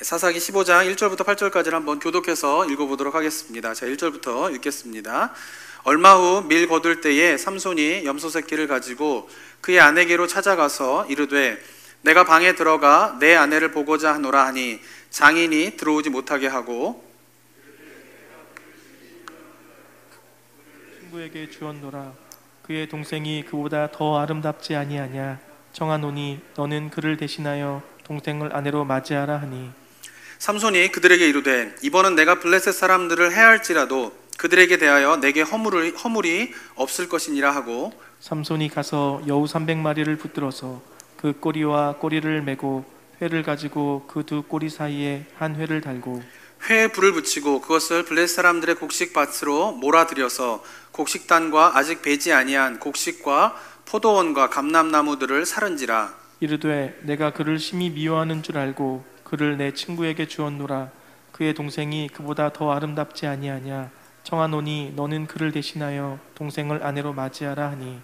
사사기 15장 1절부터 8절까지를 한번 교독해서 읽어보도록 하겠습니다. 자, 1절부터 읽겠습니다. 얼마 후 밀 거둘 때에 삼손이 염소 새끼를 가지고 그의 아내에게로 찾아가서 이르되 내가 방에 들어가 내 아내를 보고자 하노라 하니 장인이 들어오지 못하게 하고 친구에게 주었노라. 그의 동생이 그보다 더 아름답지 아니하냐. 청하노니 너는 그를 대신하여 동생을 아내로 맞이하라 하니 삼손이 그들에게 이르되 이번은 내가 블레셋 사람들을 해할지라도 그들에게 대하여 내게 허물이 없을 것이니라 하고 삼손이 가서 여우 300마리를 붙들어서 그 꼬리와 꼬리를 메고 회를 가지고 그 두 꼬리 사이에 한 회를 달고 회에 불을 붙이고 그것을 블레셋 사람들의 곡식밭으로 몰아들여서 곡식단과 아직 배지 아니한 곡식과 포도원과 감람나무들을 사른지라. 이르되 내가 그를 심히 미워하는 줄 알고 그를 내 친구에게 주었노라. 그의 동생이 그보다 더 아름답지 아니하냐. 청하노니 너는 그를 대신하여 동생을 아내로 맞이하라 하니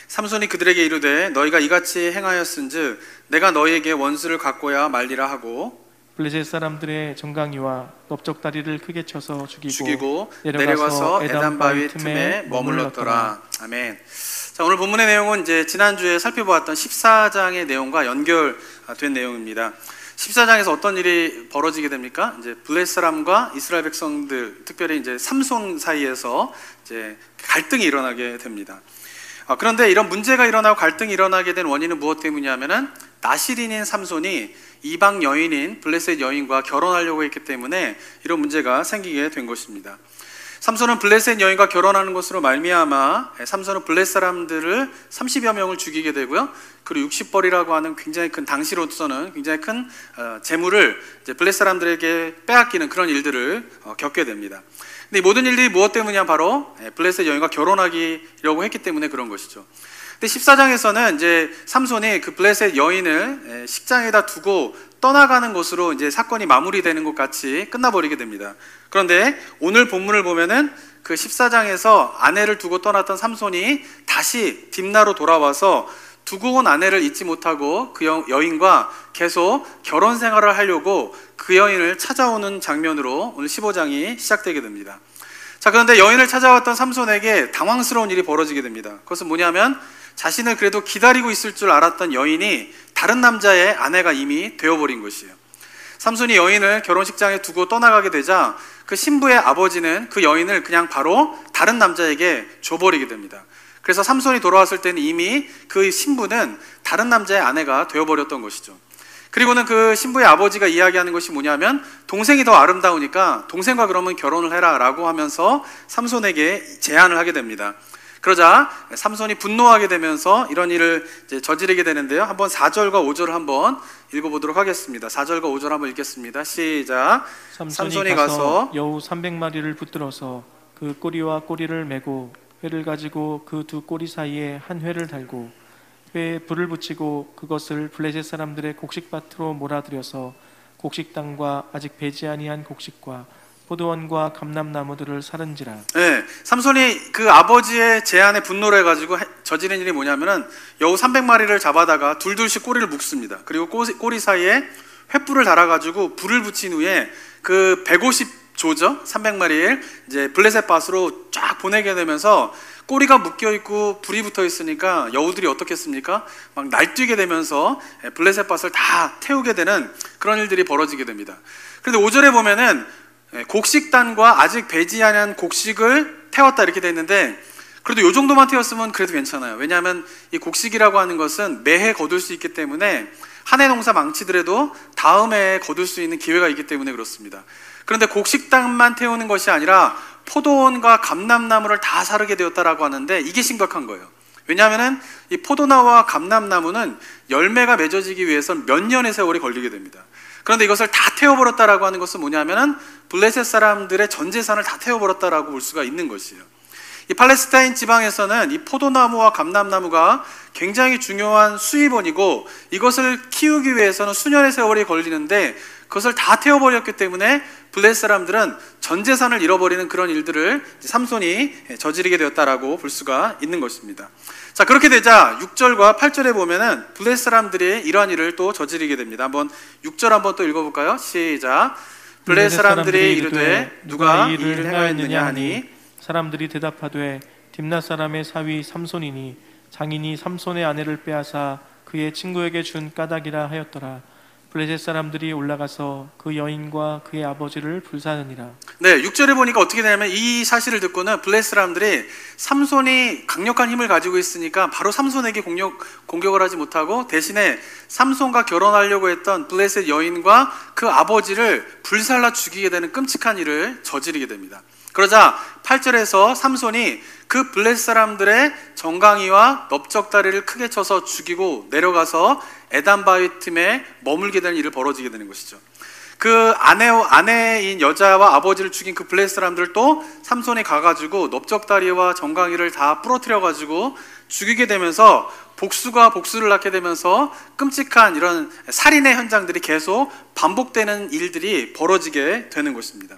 삼손이 그들에게 이르되 너희가 이같이 행하였은즉 내가 너희에게 원수를 갖고야 말리라 하고 블레셋 사람들의 정강이와 넓적다리를 크게 쳐서 죽이고 내려가서 에단 바위 틈에 머물렀더라. 아멘. 자, 오늘 본문의 내용은 이제 지난주에 살펴보았던 14장의 내용과 연결된 내용입니다. 14장에서 어떤 일이 벌어지게 됩니까? 이제 블레셋 사람과 이스라엘 백성들, 특별히 이제 삼손 사이에서 이제 갈등이 일어나게 됩니다. 그런데 이런 문제가 일어나고 갈등이 일어나게 된 원인은 무엇 때문이냐면은 나실인인 삼손이 이방 여인인 블레셋 여인과 결혼하려고 했기 때문에 이런 문제가 생기게 된 것입니다. 삼손은 블레셋 여인과 결혼하는 것으로 말미암아 삼손은 블레셋 사람들을 30여 명을 죽이게 되고요. 그리고 60벌이라고 하는 굉장히 큰, 당시로서는 굉장히 큰 재물을 이제 블레셋 사람들에게 빼앗기는 그런 일들을 겪게 됩니다. 근데 이 모든 일들이 무엇 때문이냐? 바로 블레셋 여인과 결혼하려고 했기 때문에 그런 것이죠. 근데 14장에서는 이제 삼손이 그 블레셋 여인을 식장에다 두고 떠나가는 것으로 이제 사건이 마무리되는 것 같이 끝나버리게 됩니다. 그런데 오늘 본문을 보면은 그 14장에서 아내를 두고 떠났던 삼손이 다시 딥나로 돌아와서 두고 온 아내를 잊지 못하고 그 여인과 계속 결혼 생활을 하려고 그 여인을 찾아오는 장면으로 오늘 15장이 시작되게 됩니다. 자, 그런데 여인을 찾아왔던 삼손에게 당황스러운 일이 벌어지게 됩니다. 그것은 뭐냐면 자신을 그래도 기다리고 있을 줄 알았던 여인이 다른 남자의 아내가 이미 되어버린 것이에요. 삼손이 여인을 결혼식장에 두고 떠나가게 되자 그 신부의 아버지는 그 여인을 그냥 바로 다른 남자에게 줘버리게 됩니다. 그래서 삼손이 돌아왔을 때는 이미 그 신부는 다른 남자의 아내가 되어버렸던 것이죠. 그리고는 그 신부의 아버지가 이야기하는 것이 뭐냐면 동생이 더 아름다우니까 동생과 그러면 결혼을 해라 라고 하면서 삼손에게 제안을 하게 됩니다. 그러자 삼손이 분노하게 되면서 이런 일을 이제 저지르게 되는데요. 한번 4절과 5절을 한번 읽어보도록 하겠습니다. 4절과 5절 한번 읽겠습니다. 시작. 삼손이 가서 여우 300마리를 붙들어서 그 꼬리와 꼬리를 메고 회를 가지고 그 두 꼬리 사이에 한 회를 달고 회에 불을 붙이고 그것을 블레셋 사람들의 곡식밭으로 몰아들여서 곡식당과 아직 배지 아니한 곡식과 포도원과 감람나무들을 사른지라. 네, 삼손이 그 아버지의 제안에 분노를 해가지고 저지른 일이 뭐냐면은 여우 300마리를 잡아다가 둘둘씩 꼬리를 묶습니다. 그리고 꼬리 사이에 횃불을 달아가지고 불을 붙인 후에 그 150조죠 300마리를 이제 블레셋 밭으로 쫙 보내게 되면서 꼬리가 묶여 있고 불이 붙어 있으니까 여우들이 어떻겠습니까? 막 날뛰게 되면서 블레셋 밭을 다 태우게 되는 그런 일들이 벌어지게 됩니다. 그런데 5절에 보면은 곡식단과 아직 배지 아니한 곡식을 태웠다 이렇게 돼 있는데 그래도 이 정도만 태웠으면 그래도 괜찮아요. 왜냐하면 이 곡식이라고 하는 것은 매해 거둘 수 있기 때문에 한 해 농사 망치더라도 다음 해에 거둘 수 있는 기회가 있기 때문에 그렇습니다. 그런데 곡식단만 태우는 것이 아니라 포도원과 감람나무를 다 사르게 되었다라고 하는데 이게 심각한 거예요. 왜냐하면 이 포도나무와 감람나무는 열매가 맺어지기 위해서는 몇 년의 세월이 걸리게 됩니다. 그런데 이것을 다 태워버렸다라고 하는 것은 뭐냐면은 블레셋 사람들의 전 재산을 다 태워버렸다라고 볼 수가 있는 것이에요. 이 팔레스타인 지방에서는 이 포도나무와 감람나무가 굉장히 중요한 수입원이고 이것을 키우기 위해서는 수년의 세월이 걸리는데 그것을 다 태워버렸기 때문에 블레셋 사람들은 전 재산을 잃어버리는 그런 일들을 삼손이 저지르게 되었다라고 볼 수가 있는 것입니다. 자, 그렇게 되자 6절과 8절에 보면은 블레셋 사람들이 이러한 일을 또 저지르게 됩니다. 한번 6절 한번 또 읽어볼까요? 시작. 블레셋 사람들이 이르되 누가 이 일을 행하였느냐 하니 사람들이 대답하되 딥낫 사람의 사위 삼손이니 장인이 삼손의 아내를 빼앗아 그의 친구에게 준 까닭이라 하였더라. 블레셋 사람들이 올라가서 그 여인과 그의 아버지를 불사르니라. 네, 6절에 보니까 어떻게 되냐면 이 사실을 듣고는 블레셋 사람들이 삼손이 강력한 힘을 가지고 있으니까 바로 삼손에게 공격을 하지 못하고 대신에 삼손과 결혼하려고 했던 블레셋 여인과 그 아버지를 불살라 죽이게 되는 끔찍한 일을 저지르게 됩니다. 그러자 8절에서 삼손이 그 블레셋 사람들의 정강이와 넓적다리를 크게 쳐서 죽이고 내려가서 에단바위 틈에 머물게 되는 일을 벌어지게 되는 것이죠. 그 아내인 여자와 아버지를 죽인 그 블레셋 사람들도 삼손이 가가지고 넓적다리와 정강이를 다 부러뜨려가지고 죽이게 되면서 복수가 복수를 낳게 되면서 끔찍한 이런 살인의 현장들이 계속 반복되는 일들이 벌어지게 되는 것입니다.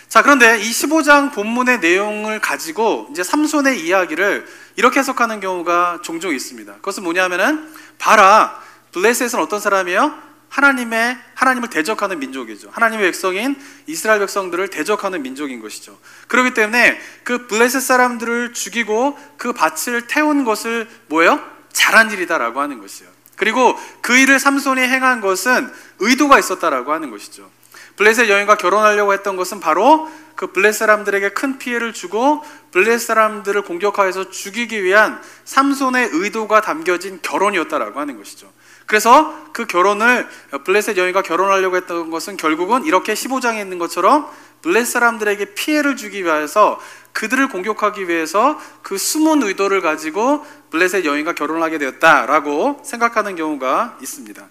자, 그런데 이 15장 본문의 내용을 가지고 이제 삼손의 이야기를 이렇게 해석하는 경우가 종종 있습니다. 그것은 뭐냐면은 봐라, 블레셋은 어떤 사람이에요? 하나님을 대적하는 민족이죠. 하나님의 백성인 이스라엘 백성들을 대적하는 민족인 것이죠. 그렇기 때문에 그 블레셋 사람들을 죽이고 그 밭을 태운 것을 뭐예요? 잘한 일이다라고 하는 것이에요. 그리고 그 일을 삼손이 행한 것은 의도가 있었다라고 하는 것이죠. 블레셋 여인과 결혼하려고 했던 것은 바로 그 블레셋 사람들에게 큰 피해를 주고 블레셋 사람들을 공격하여서 죽이기 위한 삼손의 의도가 담겨진 결혼이었다라고 하는 것이죠. 그래서 그 결혼을 블레셋 여인과 결혼하려고 했던 것은 결국은 이렇게 15장에 있는 것처럼 블레셋 사람들에게 피해를 주기 위해서 그들을 공격하기 위해서 그 숨은 의도를 가지고 블레셋 여인과 결혼하게 되었다라고 생각하는 경우가 있습니다.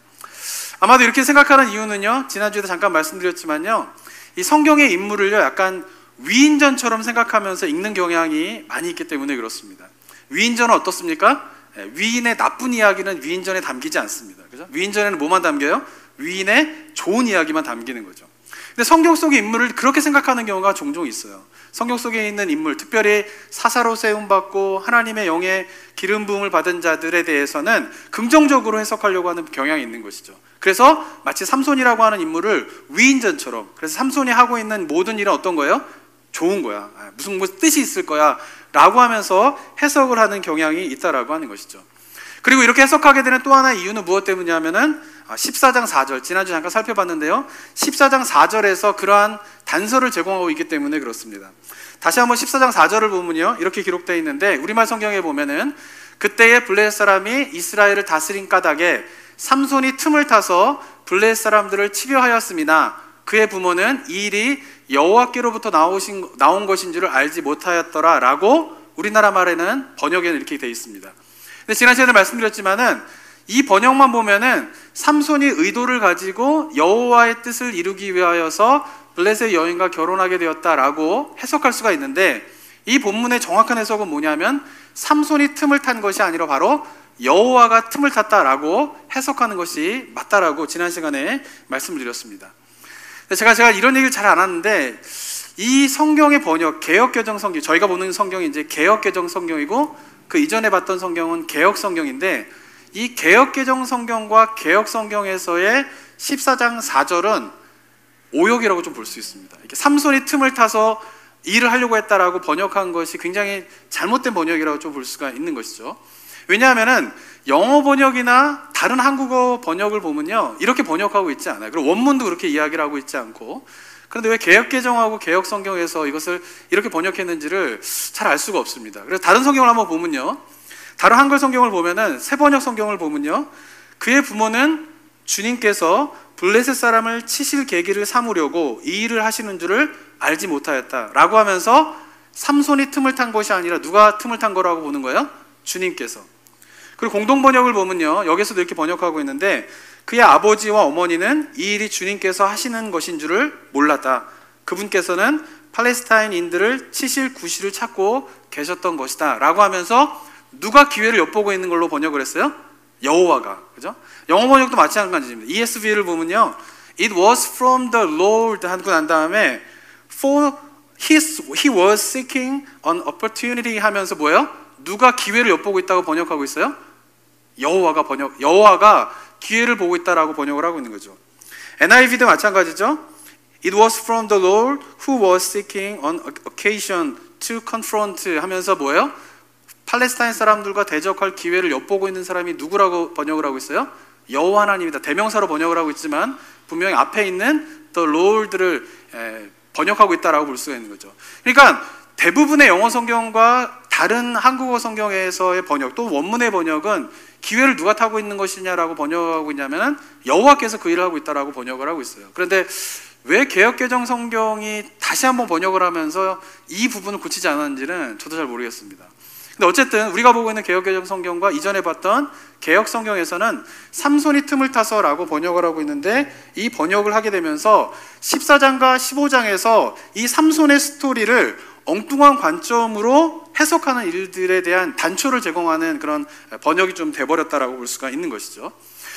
아마도 이렇게 생각하는 이유는요, 지난주에도 잠깐 말씀드렸지만요, 이 성경의 인물을요 약간 위인전처럼 생각하면서 읽는 경향이 많이 있기 때문에 그렇습니다. 위인전은 어떻습니까? 위인의 나쁜 이야기는 위인전에 담기지 않습니다. 그죠? 위인전에는 뭐만 담겨요? 위인의 좋은 이야기만 담기는 거죠. 근데 성경 속의 인물을 그렇게 생각하는 경우가 종종 있어요. 성경 속에 있는 인물, 특별히 사사로 세움받고 하나님의 영의 기름 부음을 받은 자들에 대해서는 긍정적으로 해석하려고 하는 경향이 있는 것이죠. 그래서 마치 삼손이라고 하는 인물을 위인전처럼, 그래서 삼손이 하고 있는 모든 일은 어떤 거예요? 좋은 거야. 무슨 뜻이 있을 거야 라고 하면서 해석을 하는 경향이 있다라고 하는 것이죠. 그리고 이렇게 해석하게 되는 또 하나의 이유는 무엇 때문이냐면은 14장 4절, 지난주 잠깐 살펴봤는데요, 14장 4절에서 그러한 단서를 제공하고 있기 때문에 그렇습니다. 다시 한번 14장 4절을 보면요, 이렇게 기록되어 있는데, 우리말 성경에 보면은 그때의 블레셋 사람이 이스라엘을 다스린 까닭에 삼손이 틈을 타서 블레셋 사람들을 치료하였습니다. 그의 부모는 이 일이 여호와께로부터 나온 것인 줄을 알지 못하였더라 라고 우리나라 말에는 번역에는 이렇게 되어 있습니다. 근데 지난 시간에 말씀드렸지만은 이 번역만 보면은 삼손이 의도를 가지고 여호와의 뜻을 이루기 위하여서 블레셋 여인과 결혼하게 되었다라고 해석할 수가 있는데, 이 본문의 정확한 해석은 뭐냐면 삼손이 틈을 탄 것이 아니라 바로 여호와가 틈을 탔다라고 해석하는 것이 맞다라고 지난 시간에 말씀을 드렸습니다. 제가 이런 얘기를 잘 안 하는데, 이 성경의 번역, 개역개정 성경, 저희가 보는 성경이 이제 개역개정 성경이고 그 이전에 봤던 성경은 개역 성경인데, 이 개역개정 성경과 개역 성경에서의 14장 4절은 오역이라고 좀 볼 수 있습니다. 이렇게 삼손이 틈을 타서 일을 하려고 했다라고 번역한 것이 굉장히 잘못된 번역이라고 좀 볼 수가 있는 것이죠. 왜냐하면은 영어 번역이나 다른 한국어 번역을 보면요, 이렇게 번역하고 있지 않아요. 그리고 원문도 그렇게 이야기를 하고 있지 않고, 그런데 왜 개역개정하고 개역성경에서 이것을 이렇게 번역했는지를 잘 알 수가 없습니다. 그래서 다른 성경을 한번 보면요, 다른 한글 성경을 보면은, 새번역 성경을 보면요, 그의 부모는 주님께서 블레셋 사람을 치실 계기를 삼으려고 이 일을 하시는 줄을 알지 못하였다라고 하면서 삼손이 틈을 탄 것이 아니라 누가 틈을 탄 거라고 보는 거예요? 주님께서. 그리고 공동번역을 보면요, 여기서도 이렇게 번역하고 있는데, 그의 아버지와 어머니는 이 일이 주님께서 하시는 것인 줄을 몰랐다. 그분께서는 팔레스타인인들을 치실 구실을 찾고 계셨던 것이다 라고 하면서 누가 기회를 엿보고 있는 걸로 번역을 했어요? 여호와가. 그죠? 영어 번역도 마찬가지입니다. ESV를 보면요, It was from the Lord 하고 난 다음에 For he was seeking an opportunity 하면서 뭐예요? 누가 기회를 엿보고 있다고 번역하고 있어요? 여호와가 기회를 보고 있다라고 번역을 하고 있는 거죠. NIV도 마찬가지죠. It was from the Lord who was seeking an occasion to confront 하면서 뭐예요? 팔레스타인 사람들과 대적할 기회를 엿보고 있는 사람이 누구라고 번역을 하고 있어요? 여호와 하나님이다. 대명사로 번역을 하고 있지만 분명히 앞에 있는 the Lord를 번역하고 있다라고 볼 수가 있는 거죠. 그러니까 대부분의 영어 성경과 다른 한국어 성경에서의 번역 또 원문의 번역은 기회를 누가 타고 있는 것이냐라고 번역하고 있냐면 여호와께서 그 일을 하고 있다라고 번역을 하고 있어요. 그런데 왜 개역개정 성경이 다시 한번 번역을 하면서 이 부분을 고치지 않았는지는 저도 잘 모르겠습니다. 근데 어쨌든 우리가 보고 있는 개역개정 성경과 이전에 봤던 개역 성경에서는 삼손이 틈을 타서라고 번역을 하고 있는데 이 번역을 하게 되면서 14장과 15장에서 이 삼손의 스토리를 엉뚱한 관점으로 해석하는 일들에 대한 단초를 제공하는 그런 번역이 좀 돼버렸다라고 볼 수가 있는 것이죠.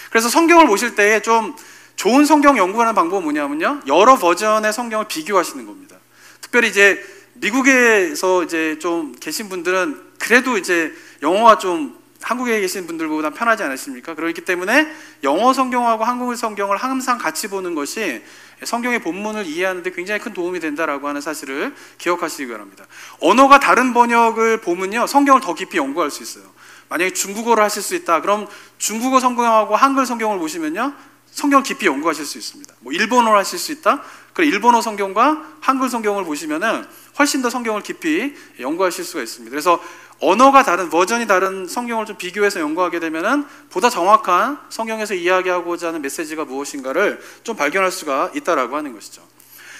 그래서 성경을 보실 때에 좀 좋은 성경 연구하는 방법은 뭐냐면요, 여러 버전의 성경을 비교하시는 겁니다. 특별히 이제 미국에서 이제 좀 계신 분들은 그래도 이제 영어가 좀 한국에 계신 분들보다 편하지 않으십니까? 그렇기 때문에 영어 성경하고 한국어 성경을 항상 같이 보는 것이 성경의 본문을 이해하는 데 굉장히 큰 도움이 된다라고 하는 사실을 기억하시기 바랍니다. 언어가 다른 번역을 보면요, 성경을 더 깊이 연구할 수 있어요. 만약에 중국어를 하실 수 있다, 그럼 중국어 성경하고 한글 성경을 보시면요, 성경을 깊이 연구하실 수 있습니다. 뭐 일본어를 하실 수 있다? 그럼 일본어 성경과 한글 성경을 보시면은 훨씬 더 성경을 깊이 연구하실 수가 있습니다. 그래서 언어가 다른, 버전이 다른 성경을 좀 비교해서 연구하게 되면은 보다 정확한 성경에서 이야기하고자 하는 메시지가 무엇인가를 좀 발견할 수가 있다라고 하는 것이죠.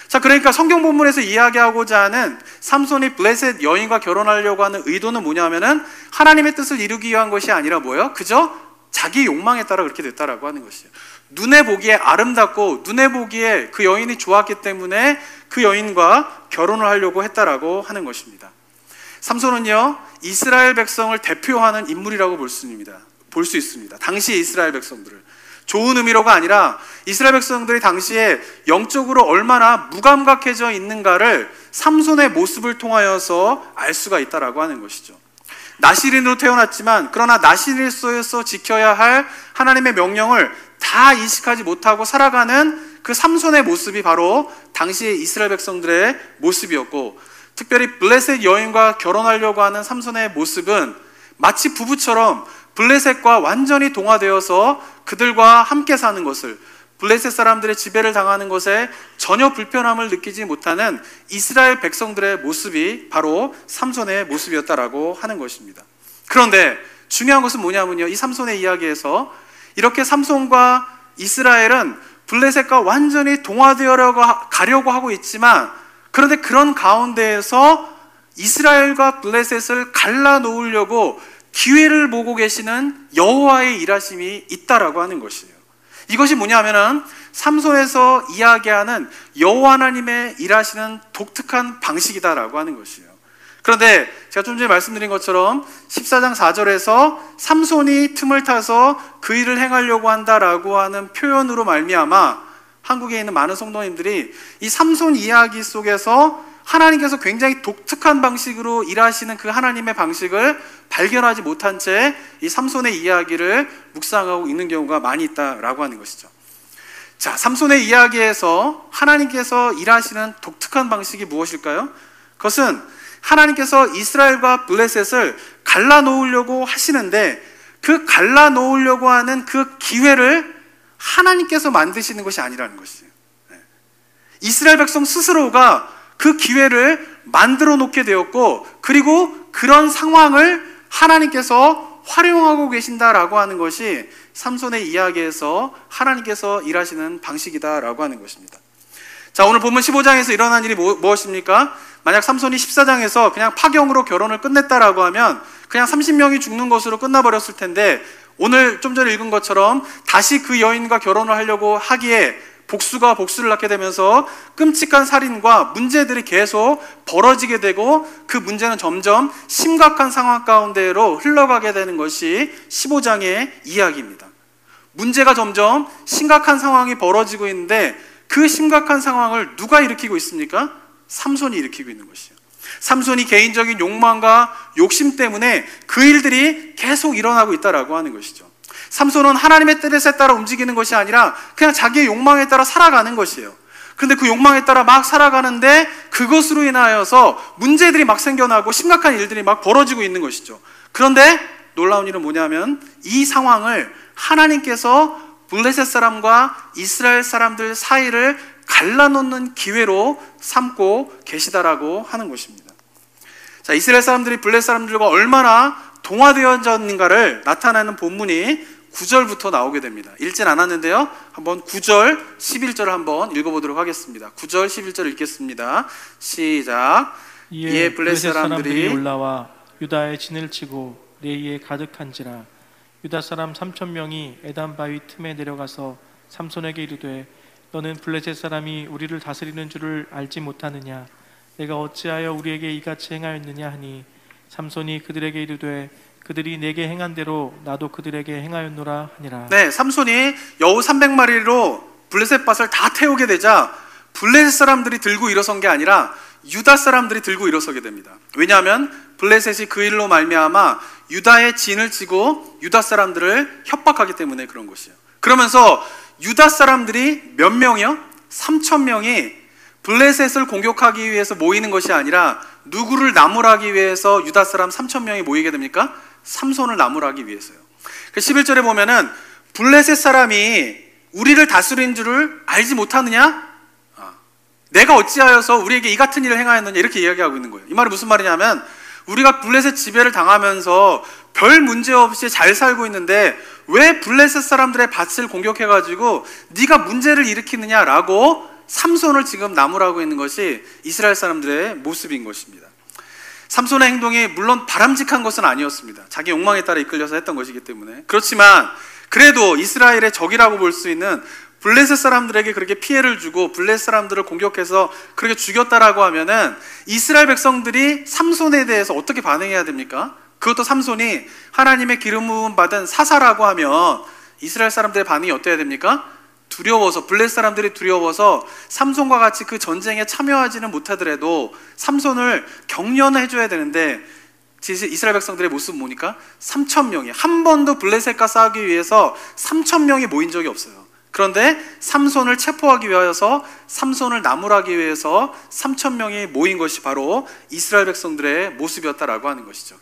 자, 그러니까 성경 본문에서 이야기하고자 하는 삼손이 블레셋 여인과 결혼하려고 하는 의도는 뭐냐면은 하나님의 뜻을 이루기 위한 것이 아니라 뭐예요? 그저 자기 욕망에 따라 그렇게 됐다라고 하는 것이에요. 눈에 보기에 아름답고 눈에 보기에 그 여인이 좋았기 때문에 그 여인과 결혼을 하려고 했다라고 하는 것입니다. 삼손은요, 이스라엘 백성을 대표하는 인물이라고 볼 수 있습니다. 당시 이스라엘 백성들을. 좋은 의미로가 아니라 이스라엘 백성들이 당시에 영적으로 얼마나 무감각해져 있는가를 삼손의 모습을 통하여서 알 수가 있다라고 하는 것이죠. 나시린으로 태어났지만 그러나 나시린으로서 지켜야 할 하나님의 명령을 다 인식하지 못하고 살아가는 그 삼손의 모습이 바로 당시의 이스라엘 백성들의 모습이었고, 특별히 블레셋 여인과 결혼하려고 하는 삼손의 모습은 마치 부부처럼 블레셋과 완전히 동화되어서 그들과 함께 사는 것을, 블레셋 사람들의 지배를 당하는 것에 전혀 불편함을 느끼지 못하는 이스라엘 백성들의 모습이 바로 삼손의 모습이었다라고 하는 것입니다. 그런데 중요한 것은 뭐냐면요, 이 삼손의 이야기에서 이렇게 삼손과 이스라엘은 블레셋과 완전히 동화되어 가려고 하고 있지만, 그런데 그런 가운데에서 이스라엘과 블레셋을 갈라놓으려고 기회를 보고 계시는 여호와의 일하심이 있다라고 하는 것이에요. 이것이 뭐냐면은 삼손에서 이야기하는 여호와 하나님의 일하시는 독특한 방식이다라고 하는 것이에요. 그런데 제가 좀 전에 말씀드린 것처럼 14장 4절에서 삼손이 틈을 타서 그 일을 행하려고 한다라고 하는 표현으로 말미암아 한국에 있는 많은 성도님들이 이 삼손 이야기 속에서 하나님께서 굉장히 독특한 방식으로 일하시는 그 하나님의 방식을 발견하지 못한 채 이 삼손의 이야기를 묵상하고 있는 경우가 많이 있다라고 하는 것이죠. 자, 삼손의 이야기에서 하나님께서 일하시는 독특한 방식이 무엇일까요? 그것은 하나님께서 이스라엘과 블레셋을 갈라놓으려고 하시는데 그 갈라놓으려고 하는 그 기회를 하나님께서 만드시는 것이 아니라는 것이에요. 이스라엘 백성 스스로가 그 기회를 만들어 놓게 되었고, 그리고 그런 상황을 하나님께서 활용하고 계신다라고 하는 것이 삼손의 이야기에서 하나님께서 일하시는 방식이다라고 하는 것입니다. 자, 오늘 본문 15장에서 일어난 일이 무엇입니까? 만약 삼손이 14장에서 그냥 파경으로 결혼을 끝냈다라고 하면 그냥 30명이 죽는 것으로 끝나버렸을 텐데, 오늘 좀 전에 읽은 것처럼 다시 그 여인과 결혼을 하려고 하기에 복수가 복수를 낳게 되면서 끔찍한 살인과 문제들이 계속 벌어지게 되고, 그 문제는 점점 심각한 상황 가운데로 흘러가게 되는 것이 15장의 이야기입니다. 문제가 점점 심각한 상황이 벌어지고 있는데 그 심각한 상황을 누가 일으키고 있습니까? 삼손이 일으키고 있는 것이에요. 삼손이 개인적인 욕망과 욕심 때문에 그 일들이 계속 일어나고 있다라고 하는 것이죠. 삼손은 하나님의 뜻에 따라 움직이는 것이 아니라 그냥 자기의 욕망에 따라 살아가는 것이에요. 그런데 그 욕망에 따라 막 살아가는데 그것으로 인하여서 문제들이 막 생겨나고 심각한 일들이 막 벌어지고 있는 것이죠. 그런데 놀라운 일은 뭐냐면 이 상황을 하나님께서 블레셋 사람과 이스라엘 사람들 사이를 갈라놓는 기회로 삼고 계시다라고 하는 것입니다. 자, 이스라엘 사람들이 블레셋 사람들과 얼마나 동화되어졌는가를 나타내는 본문이 9절부터 나오게 됩니다. 읽진 않았는데요, 한번 9절 11절을 한번 읽어보도록 하겠습니다. 9절 11절 읽겠습니다. 시작. 이에 블레셋 사람들이 올라와 유다의 진을 치고 레이에 가득한지라. 유다 사람 3,000명이 에단 바위 틈에 내려가서 삼손에게 이르되 너는 블레셋 사람이 우리를 다스리는 줄을 알지 못하느냐? 내가 어찌하여 우리에게 이같이 행하였느냐 하니 삼손이 그들에게 이르되 그들이 내게 행한 대로 나도 그들에게 행하였노라 하니라. 네, 삼손이 여우 300마리로 블레셋 밭을 다 태우게 되자 블레셋 사람들이 들고 일어선 게 아니라 유다 사람들이 들고 일어서게 됩니다. 왜냐하면 블레셋이 그 일로 말미암아 유다의 진을 치고 유다 사람들을 협박하기 때문에 그런 것이에요. 그러면서 유다 사람들이 몇 명이요? 3,000명이 블레셋을 공격하기 위해서 모이는 것이 아니라 누구를 나무라기 위해서 유다 사람 3,000명이 모이게 됩니까? 삼손을 나무라기 위해서요. 11절에 보면은 블레셋 사람이 우리를 다스린 줄을 알지 못하느냐? 내가 어찌하여서 우리에게 이 같은 일을 행하였느냐? 이렇게 이야기하고 있는 거예요. 이 말이 무슨 말이냐면 우리가 블레셋 지배를 당하면서 별 문제 없이 잘 살고 있는데 왜 블레셋 사람들의 밭을 공격해가지고 네가 문제를 일으키느냐라고 삼손을 지금 나무라고 있는 것이 이스라엘 사람들의 모습인 것입니다. 삼손의 행동이 물론 바람직한 것은 아니었습니다. 자기 욕망에 따라 이끌려서 했던 것이기 때문에. 그렇지만 그래도 이스라엘의 적이라고 볼 수 있는 블레셋 사람들에게 그렇게 피해를 주고 블레셋 사람들을 공격해서 그렇게 죽였다라고 하면은 이스라엘 백성들이 삼손에 대해서 어떻게 반응해야 됩니까? 그것도 삼손이 하나님의 기름 부음 받은 사사라고 하면 이스라엘 사람들의 반응이 어때야 됩니까? 두려워서, 블레셋 사람들이 두려워서 삼손과 같이 그 전쟁에 참여하지는 못하더라도 삼손을 격려해 줘야 되는데 이스라엘 백성들의 모습은 뭐니까? 3,000명이 한 번도 블레셋과 싸우기 위해서 3,000명이 모인 적이 없어요. 그런데 삼손을 체포하기 위하여서 삼손을 나무라기 위해서 3,000명이 모인 것이 바로 이스라엘 백성들의 모습이었다라고 하는 것이죠.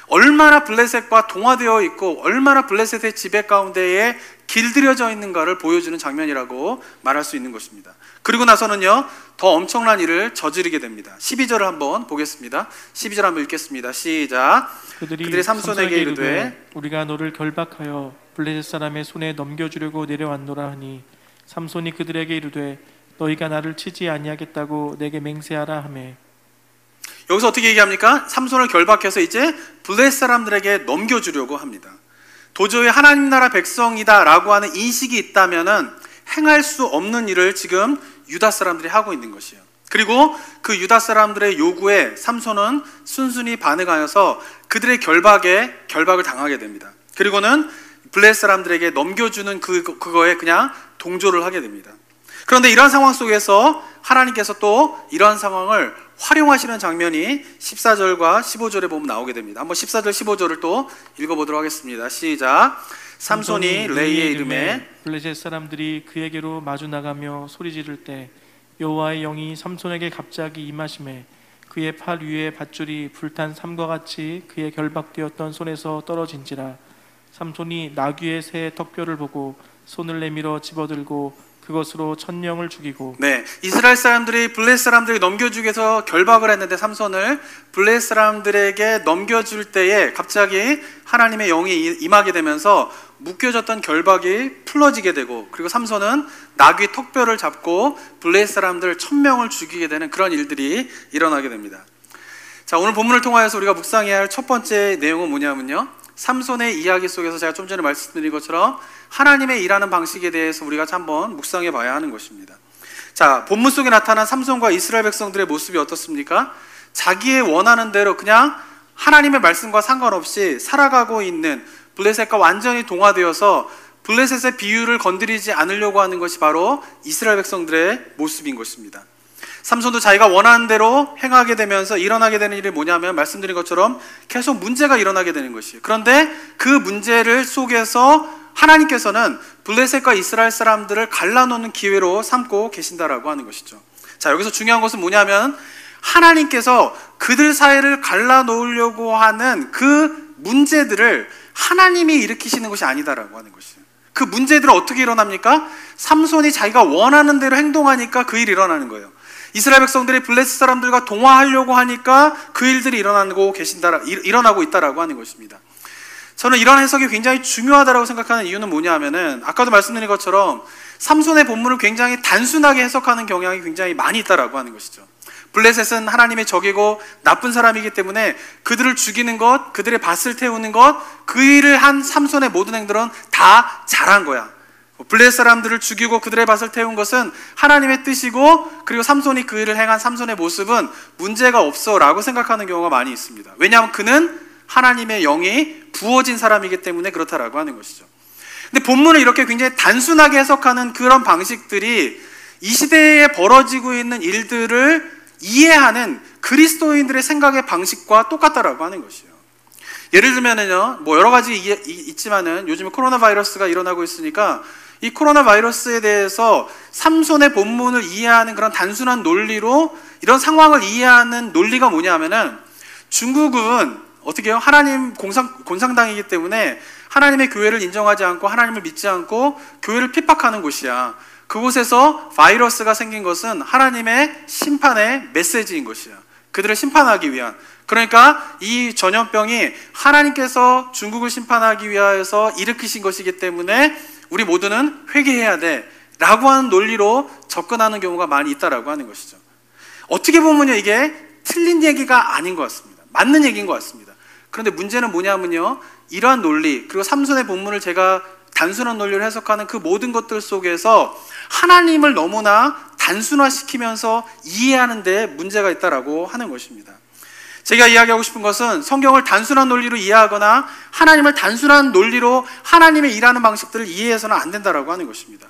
얼마나 블레셋과 동화되어 있고 얼마나 블레셋의 지배 가운데에 길들여져 있는가를 보여주는 장면이라고 말할 수 있는 것입니다. 그리고 나서는요, 더 엄청난 일을 저지르게 됩니다. 12절을 한번 보겠습니다. 12절 한번 읽겠습니다. 시작. 그들이 삼손에게 이르되 우리가 너를 결박하여 블레셋 사람의 손에 넘겨주려고 내려왔노라 하니 삼손이 그들에게 이르되 너희가 나를 치지 아니하겠다고 내게 맹세하라 하매. 여기서 어떻게 얘기합니까? 삼손을 결박해서 이제 블레셋 사람들에게 넘겨주려고 합니다. 도저히 하나님 나라 백성이다라고 하는 인식이 있다면은 행할 수 없는 일을 지금 유다 사람들이 하고 있는 것이에요. 그리고 그 유다 사람들의 요구에 삼손은 순순히 반응하여서 그들의 결박을 당하게 됩니다. 그리고는 블레셋 사람들에게 넘겨주는 그거에 그냥 동조를 하게 됩니다. 그런데 이러한 상황 속에서 하나님께서 또 이러한 상황을 활용하시는 장면이 14절과 15절에 보면 나오게 됩니다. 한번 14절 15절을 또 읽어보도록 하겠습니다. 시작. 삼손이 레이의 이름에 블레셋 사람들이 그에게로 마주 나가며 소리 지를 때 여호와의 영이 삼손에게 갑자기 임하심에 그의 팔 위에 밧줄이 불탄 삼과 같이 그의 결박되었던 손에서 떨어진지라. 삼손이 나귀의 새 턱뼈를 보고 손을 내밀어 집어들고 그것으로 1,000명을 죽이고. 네, 이스라엘 사람들이 블레셋 사람들에게 넘겨주기 위해서 결박을 했는데 삼손을 블레셋 사람들에게 넘겨줄 때에 갑자기 하나님의 영이 임하게 되면서 묶여졌던 결박이 풀어지게 되고, 그리고 삼손은 나귀 턱뼈를 잡고 블레셋 사람들 1,000명을 죽이게 되는 그런 일들이 일어나게 됩니다. 자, 오늘 본문을 통하여서 우리가 묵상해야 할 첫 번째 내용은 뭐냐면요, 삼손의 이야기 속에서 제가 좀 전에 말씀드린 것처럼 하나님의 일하는 방식에 대해서 우리가 한번 묵상해 봐야 하는 것입니다. 자, 본문 속에 나타난 삼손과 이스라엘 백성들의 모습이 어떻습니까? 자기의 원하는 대로 그냥 하나님의 말씀과 상관없이 살아가고 있는, 블레셋과 완전히 동화되어서 블레셋의 비유를 건드리지 않으려고 하는 것이 바로 이스라엘 백성들의 모습인 것입니다. 삼손도 자기가 원하는 대로 행하게 되면서 일어나게 되는 일이 뭐냐면, 말씀드린 것처럼 계속 문제가 일어나게 되는 것이에요. 그런데 그 문제를 속에서 하나님께서는 블레셋과 이스라엘 사람들을 갈라놓는 기회로 삼고 계신다라고 하는 것이죠. 자, 여기서 중요한 것은 뭐냐면, 하나님께서 그들 사이를 갈라놓으려고 하는 그 문제들을 하나님이 일으키시는 것이 아니다라고 하는 것이에요. 그 문제들은 어떻게 일어납니까? 삼손이 자기가 원하는 대로 행동하니까 그 일이 일어나는 거예요. 이스라엘 백성들이 블레셋 사람들과 동화하려고 하니까 그 일들이 일어나고 있다라고 하는 것입니다. 저는 이런 해석이 굉장히 중요하다고 생각하는 이유는 뭐냐 하면은, 아까도 말씀드린 것처럼 삼손의 본문을 굉장히 단순하게 해석하는 경향이 굉장히 많이 있다라고 하는 것이죠. 블레셋은 하나님의 적이고 나쁜 사람이기 때문에 그들을 죽이는 것, 그들의 밭을 태우는 것, 그 일을 한 삼손의 모든 행동은 다 잘한 거야. 블레셋 사람들을 죽이고 그들의 밭을 태운 것은 하나님의 뜻이고, 그리고 삼손이 그 일을 행한 삼손의 모습은 문제가 없어 라고 생각하는 경우가 많이 있습니다. 왜냐하면 그는 하나님의 영이 부어진 사람이기 때문에 그렇다라고 하는 것이죠. 근데 본문을 이렇게 굉장히 단순하게 해석하는 그런 방식들이 이 시대에 벌어지고 있는 일들을 이해하는 그리스도인들의 생각의 방식과 똑같다라고 하는 것이에요. 예를 들면은요, 뭐 여러 가지 있지만은 요즘에 코로나 바이러스가 일어나고 있으니까 이 코로나 바이러스에 대해서 삼손의 본문을 이해하는 그런 단순한 논리로 이런 상황을 이해하는 논리가 뭐냐 하면은, 중국은 어떻게 해요? 하나님 공산당이기 때문에 하나님의 교회를 인정하지 않고 하나님을 믿지 않고 교회를 핍박하는 곳이야. 그곳에서 바이러스가 생긴 것은 하나님의 심판의 메시지인 것이야. 그들을 심판하기 위한. 그러니까 이 전염병이 하나님께서 중국을 심판하기 위하여서 일으키신 것이기 때문에 우리 모두는 회개해야 돼 라고 하는 논리로 접근하는 경우가 많이 있다라고 하는 것이죠. 어떻게 보면요, 이게 틀린 얘기가 아닌 것 같습니다. 맞는 얘기인 것 같습니다. 그런데 문제는 뭐냐면요, 이러한 논리, 그리고 삼손의 본문을 제가 단순한 논리를 해석하는 그 모든 것들 속에서 하나님을 너무나 단순화시키면서 이해하는 데 문제가 있다라고 하는 것입니다. 제가 이야기하고 싶은 것은 성경을 단순한 논리로 이해하거나 하나님을 단순한 논리로 하나님의 일하는 방식들을 이해해서는 안 된다라고 하는 것입니다.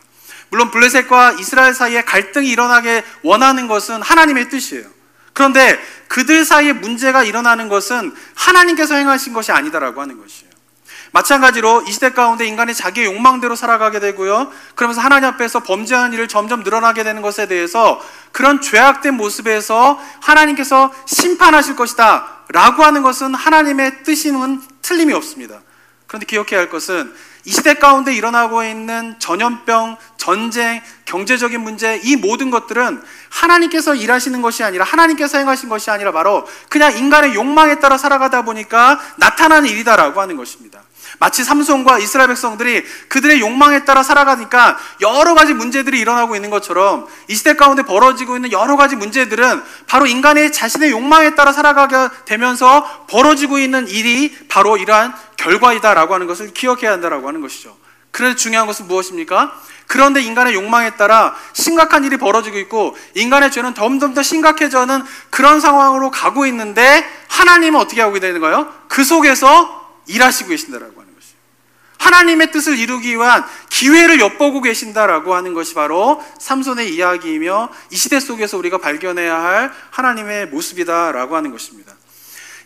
물론 블레셋과 이스라엘 사이에 갈등이 일어나게 원하는 것은 하나님의 뜻이에요. 그런데 그들 사이에 문제가 일어나는 것은 하나님께서 행하신 것이 아니다라고 하는 것이에요. 마찬가지로 이 시대 가운데 인간이 자기의 욕망대로 살아가게 되고요, 그러면서 하나님 앞에서 범죄하는 일을 점점 늘어나게 되는 것에 대해서 그런 죄악된 모습에서 하나님께서 심판하실 것이다 라고 하는 것은 하나님의 뜻임은 틀림이 없습니다. 그런데 기억해야 할 것은 이 시대 가운데 일어나고 있는 전염병, 전쟁, 경제적인 문제, 이 모든 것들은 하나님께서 일하시는 것이 아니라, 하나님께서 행하신 것이 아니라 바로 그냥 인간의 욕망에 따라 살아가다 보니까 나타나는 일이다라고 하는 것입니다. 마치 삼손과 이스라엘 백성들이 그들의 욕망에 따라 살아가니까 여러 가지 문제들이 일어나고 있는 것처럼 이 시대 가운데 벌어지고 있는 여러 가지 문제들은 바로 인간의 자신의 욕망에 따라 살아가게 되면서 벌어지고 있는 일이 바로 이러한 결과이다라고 하는 것을 기억해야 한다라고 하는 것이죠. 그런데 중요한 것은 무엇입니까? 그런데 인간의 욕망에 따라 심각한 일이 벌어지고 있고 인간의 죄는 점점 더 심각해져는 그런 상황으로 가고 있는데, 하나님은 어떻게 하고 되는 거예요? 그 속에서 일하시고 계신다라고 하는 것이에요. 하나님의 뜻을 이루기 위한 기회를 엿보고 계신다라고 하는 것이 바로 삼손의 이야기이며 이 시대 속에서 우리가 발견해야 할 하나님의 모습이다라고 하는 것입니다.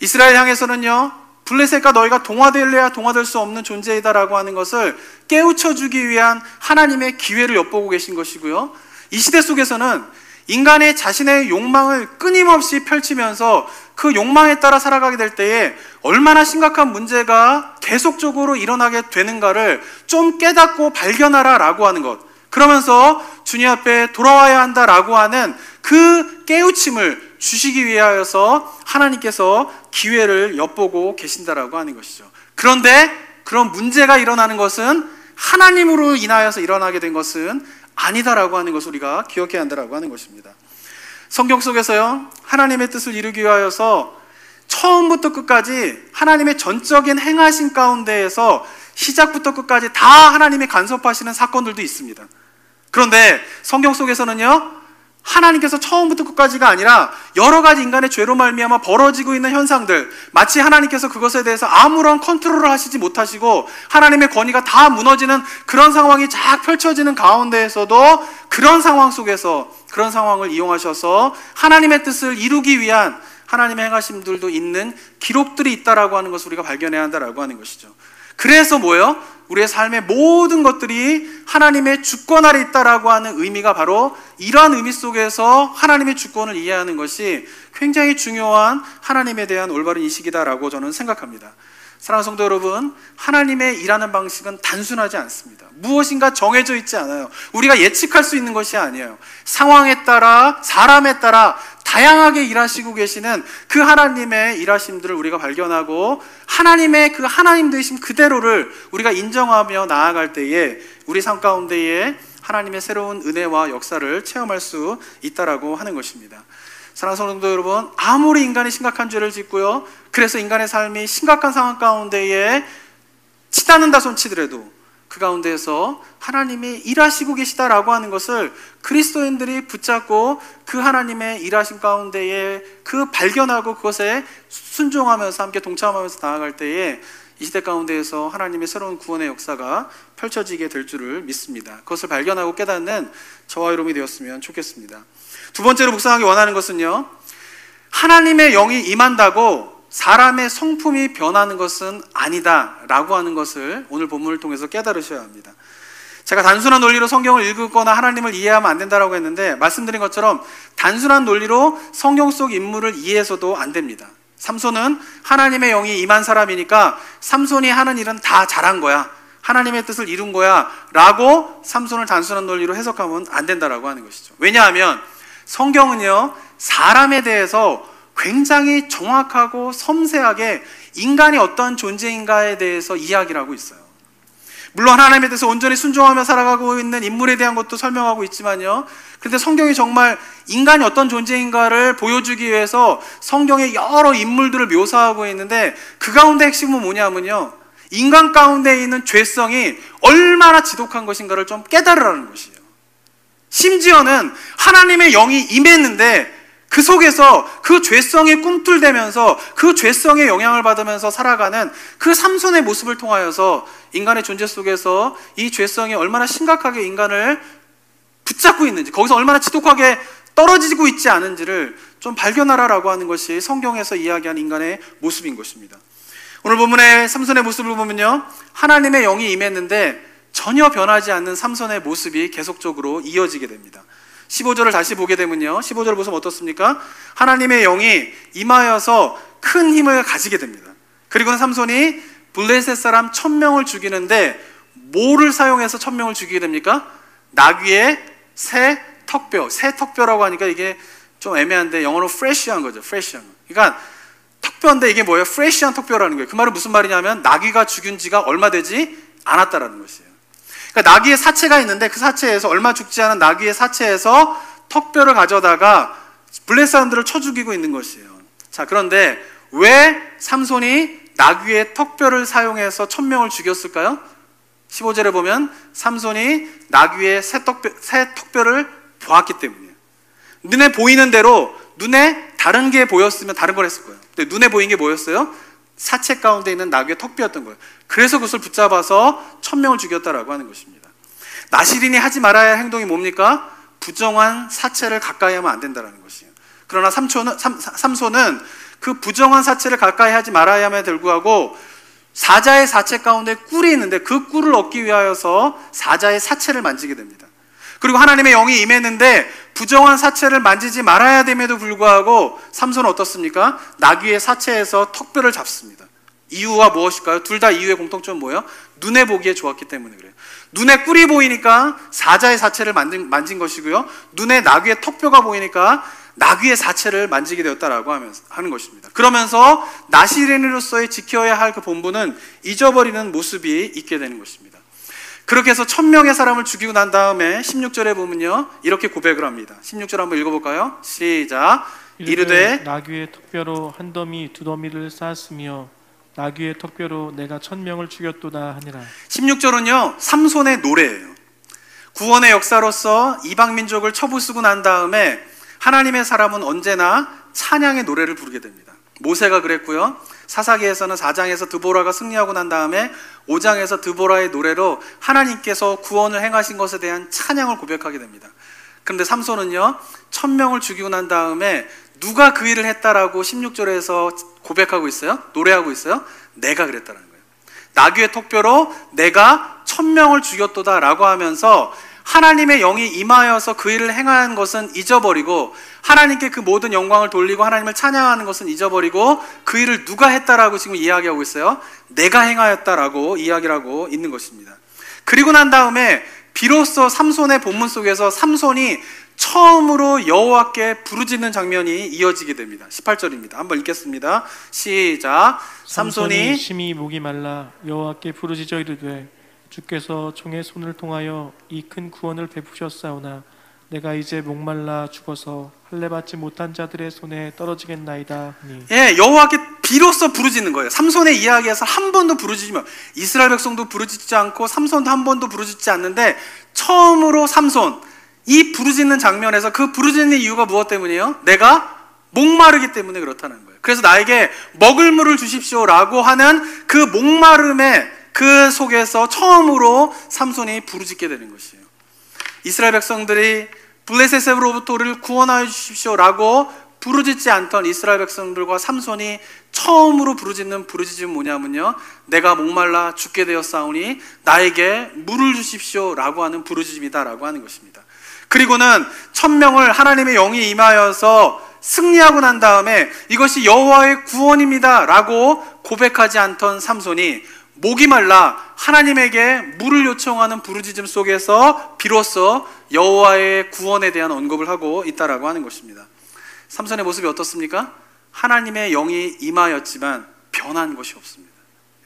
이스라엘 향해서는요, 블레셋과 너희가 동화될래야 동화될 수 없는 존재이다라고 하는 것을 깨우쳐주기 위한 하나님의 기회를 엿보고 계신 것이고요, 이 시대 속에서는 인간의 자신의 욕망을 끊임없이 펼치면서 그 욕망에 따라 살아가게 될 때에 얼마나 심각한 문제가 계속적으로 일어나게 되는가를 좀 깨닫고 발견하라 라고 하는 것, 그러면서 주님 앞에 돌아와야 한다라고 하는 그 깨우침을 주시기 위하여서 하나님께서 기회를 엿보고 계신다라고 하는 것이죠. 그런데 그런 문제가 일어나는 것은 하나님으로 인하여서 일어나게 된 것은 아니다라고 하는 것을 우리가 기억해야 한다라고 하는 것입니다. 성경 속에서요, 하나님의 뜻을 이루기 위하여서 처음부터 끝까지 하나님의 전적인 행하신 가운데에서 시작부터 끝까지 다 하나님이 간섭하시는 사건들도 있습니다. 그런데 성경 속에서는요, 하나님께서 처음부터 끝까지가 아니라 여러 가지 인간의 죄로 말미암아 벌어지고 있는 현상들, 마치 하나님께서 그것에 대해서 아무런 컨트롤을 하시지 못하시고 하나님의 권위가 다 무너지는 그런 상황이 쫙 펼쳐지는 가운데에서도 그런 상황 속에서 그런 상황을 이용하셔서 하나님의 뜻을 이루기 위한 하나님의 행하심들도 있는 기록들이 있다라고 하는 것을 우리가 발견해야 한다라고 하는 것이죠. 그래서 뭐예요? 우리의 삶의 모든 것들이 하나님의 주권 아래 있다라고 하는 의미가 바로 이러한 의미 속에서 하나님의 주권을 이해하는 것이 굉장히 중요한 하나님에 대한 올바른 인식이다라고 저는 생각합니다. 사랑하는 성도 여러분, 하나님의 일하는 방식은 단순하지 않습니다. 무엇인가 정해져 있지 않아요. 우리가 예측할 수 있는 것이 아니에요. 상황에 따라, 사람에 따라 다양하게 일하시고 계시는 그 하나님의 일하심들을 우리가 발견하고 하나님의 그 하나님 되심 그대로를 우리가 인정하며 나아갈 때에 우리 삶 가운데에 하나님의 새로운 은혜와 역사를 체험할 수 있다라고 하는 것입니다. 사랑하는 성도 여러분, 아무리 인간이 심각한 죄를 짓고요, 그래서 인간의 삶이 심각한 상황 가운데에 치닫는다 손치더라도 그 가운데에서 하나님이 일하시고 계시다라고 하는 것을 그리스도인들이 붙잡고 그 하나님의 일하심 가운데에 그 발견하고 그것에 순종하면서 함께 동참하면서 나아갈 때에 이 시대 가운데에서 하나님의 새로운 구원의 역사가 펼쳐지게 될 줄을 믿습니다. 그것을 발견하고 깨닫는 저와 여러분이 되었으면 좋겠습니다. 두 번째로 묵상하기 원하는 것은요, 하나님의 영이 임한다고 사람의 성품이 변하는 것은 아니다 라고 하는 것을 오늘 본문을 통해서 깨달으셔야 합니다. 제가 단순한 논리로 성경을 읽거나 하나님을 이해하면 안 된다라고 했는데, 말씀드린 것처럼 단순한 논리로 성경 속 인물을 이해해서도 안 됩니다. 삼손은 하나님의 영이 임한 사람이니까 삼손이 하는 일은 다 잘한 거야, 하나님의 뜻을 이룬 거야 라고 삼손을 단순한 논리로 해석하면 안 된다라고 하는 것이죠. 왜냐하면 성경은요, 사람에 대해서 굉장히 정확하고 섬세하게 인간이 어떤 존재인가에 대해서 이야기를 하고 있어요. 물론 하나님에 대해서 온전히 순종하며 살아가고 있는 인물에 대한 것도 설명하고 있지만요, 그런데 성경이 정말 인간이 어떤 존재인가를 보여주기 위해서 성경의 여러 인물들을 묘사하고 있는데, 그 가운데 핵심은 뭐냐면요, 인간 가운데 있는 죄성이 얼마나 지독한 것인가를 좀 깨달으라는 것이에요. 심지어는 하나님의 영이 임했는데 그 속에서 그 죄성이 꿈틀대면서 그 죄성의 영향을 받으면서 살아가는 그 삼손의 모습을 통하여서 인간의 존재 속에서 이 죄성이 얼마나 심각하게 인간을 붙잡고 있는지, 거기서 얼마나 지독하게 떨어지고 있지 않은지를 좀 발견하라라고 하는 것이 성경에서 이야기한 인간의 모습인 것입니다. 오늘 본문의 삼손의 모습을 보면요, 하나님의 영이 임했는데 전혀 변하지 않는 삼손의 모습이 계속적으로 이어지게 됩니다. 15절을 다시 보게 되면요, 15절을 보시면 어떻습니까? 하나님의 영이 임하여서 큰 힘을 가지게 됩니다. 그리고는 삼손이 블레셋 사람 1000명을 죽이는데 뭐를 사용해서 1000명을 죽이게 됩니까? 나귀의 새 턱뼈, 새 턱뼈라고 하니까 이게 좀 애매한데 영어로 fresh한 거죠. fresh한 거. 그러니까 턱뼈인데 이게 뭐예요? fresh한 턱뼈라는 거예요. 그 말은 무슨 말이냐면 나귀가 죽인 지가 얼마 되지 않았다라는 것이에요. 그러니까 나귀의 사체가 있는데 그 사체에서, 얼마 죽지 않은 나귀의 사체에서 턱뼈를 가져다가 블레셋 사람들을 쳐 죽이고 있는 것이에요. 자, 그런데 왜 삼손이 나귀의 턱뼈를 사용해서 1000명을 죽였을까요? 15절에 보면 삼손이 나귀의 새 턱뼈를 보았기 때문이에요. 눈에 보이는 대로, 눈에 다른 게 보였으면 다른 걸 했을 거예요. 근데 눈에 보인 게 뭐였어요? 사체 가운데 있는 나귀의 턱뼈였던 거예요. 그래서 그것을 붙잡아서 1000명을 죽였다라고 하는 것입니다. 나시린이 하지 말아야 할 행동이 뭡니까? 부정한 사체를 가까이 하면 안 된다는 것이에요. 그러나 삼손은 그 부정한 사체를 가까이 하지 말아야 함에도 불구하고 사자의 사체 가운데 꿀이 있는데 그 꿀을 얻기 위하여서 사자의 사체를 만지게 됩니다. 그리고 하나님의 영이 임했는데 부정한 사체를 만지지 말아야 됨에도 불구하고 삼손은 어떻습니까? 나귀의 사체에서 턱뼈를 잡습니다. 이유가 무엇일까요? 둘 다 이유의 공통점은 뭐예요? 눈에 보기에 좋았기 때문에 그래요. 눈에 꿀이 보이니까 사자의 사체를 만진 것이고요, 눈에 나귀의 턱뼈가 보이니까 나귀의 사체를 만지게 되었다라고 하는 것입니다. 그러면서 나시린으로서의 지켜야 할 그 본분은 잊어버리는 모습이 있게 되는 것입니다. 그렇게 해서 1000명의 사람을 죽이고 난 다음에 16절에 보면요, 이렇게 고백을 합니다. 16절 한번 읽어볼까요? 시작. 이르되 나귀의 턱뼈로 한 더미 두 더미를 쌓았으며 나귀의 턱뼈로 내가 1000명을 죽였도다 하니라. 16절은요 삼손의 노래예요. 구원의 역사로서 이방 민족을 쳐부수고 난 다음에 하나님의 사람은 언제나 찬양의 노래를 부르게 됩니다. 모세가 그랬고요. 사사기에서는 4장에서 드보라가 승리하고 난 다음에 5장에서 드보라의 노래로 하나님께서 구원을 행하신 것에 대한 찬양을 고백하게 됩니다. 그런데 삼손은요, 1000명을 죽이고 난 다음에 누가 그 일을 했다라고 16절에서 고백하고 있어요? 노래하고 있어요? 내가 그랬다는 거예요. 나귀의 톡뼈로 내가 1000명을 죽였도다 라고 하면서 하나님의 영이 임하여서 그 일을 행한 것은 잊어버리고, 하나님께 그 모든 영광을 돌리고 하나님을 찬양하는 것은 잊어버리고, 그 일을 누가 했다라고 지금 이야기하고 있어요? 내가 행하였다라고 이야기를 하고 있는 것입니다. 그리고 난 다음에 비로소 삼손의 본문 속에서 삼손이 처음으로 여호와께 부르짖는 장면이 이어지게 됩니다. 18절입니다. 한번 읽겠습니다. 시작. 삼손이 심히 목이 말라 여호와께 부르짖어 이르되 주께서 종의 손을 통하여 이 큰 구원을 베푸셨사오나 내가 이제 목말라 죽어서 할례 받지 못한 자들의 손에 떨어지겠나이다 하니. 예, 여호와께 비로소 부르짖는 거예요. 삼손의 이야기에서 한 번도 부르짖으면, 이스라엘 백성도 부르짖지 않고 삼손도 한 번도 부르짖지 않는데 처음으로 삼손, 이 부르짖는 장면에서 그 부르짖는 이유가 무엇 때문이에요? 내가 목마르기 때문에 그렇다는 거예요. 그래서 나에게 먹을 물을 주십시오라고 하는 그 목마름의 그 속에서 처음으로 삼손이 부르짖게 되는 것이에요. 이스라엘 백성들이 블레셋으로부터 우리를 구원하여 주십시오라고 부르짖지 않던 이스라엘 백성들과 삼손이 처음으로 부르짖는 부르짖음은 뭐냐면요, 내가 목말라 죽게 되었사오니 나에게 물을 주십시오라고 하는 부르짖음이다라고 하는 것입니다. 그리고는 1000명을 하나님의 영이 임하여서 승리하고 난 다음에 이것이 여호와의 구원입니다 라고 고백하지 않던 삼손이 목이 말라 하나님에게 물을 요청하는 부르짖음 속에서 비로소 여호와의 구원에 대한 언급을 하고 있다라고 하는 것입니다. 삼손의 모습이 어떻습니까? 하나님의 영이 임하였지만 변한 것이 없습니다.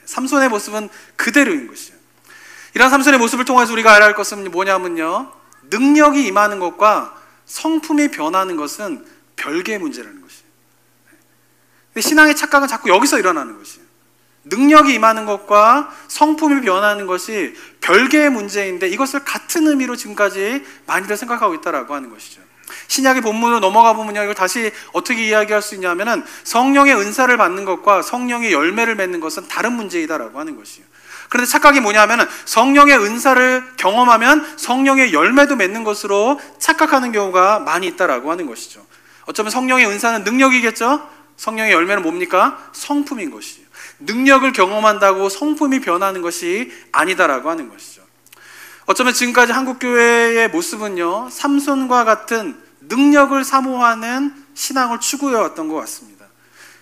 삼손의 모습은 그대로인 것이에요. 이런 삼손의 모습을 통해서 우리가 알아야 할 것은 뭐냐면요, 능력이 임하는 것과 성품이 변하는 것은 별개의 문제라는 것이에요. 근데 신앙의 착각은 자꾸 여기서 일어나는 것이에요. 능력이 임하는 것과 성품이 변하는 것이 별개의 문제인데 이것을 같은 의미로 지금까지 많이들 생각하고 있다라고 하는 것이죠. 신약의 본문으로 넘어가 보면요, 이걸 다시 어떻게 이야기할 수 있냐면은 성령의 은사를 받는 것과 성령의 열매를 맺는 것은 다른 문제이다라고 하는 것이에요. 그런데 착각이 뭐냐면은 성령의 은사를 경험하면 성령의 열매도 맺는 것으로 착각하는 경우가 많이 있다라고 하는 것이죠. 어쩌면 성령의 은사는 능력이겠죠? 성령의 열매는 뭡니까? 성품인 것이에요. 능력을 경험한다고 성품이 변하는 것이 아니다라고 하는 것이죠. 어쩌면 지금까지 한국교회의 모습은요, 삼손과 같은 능력을 사모하는 신앙을 추구해왔던 것 같습니다.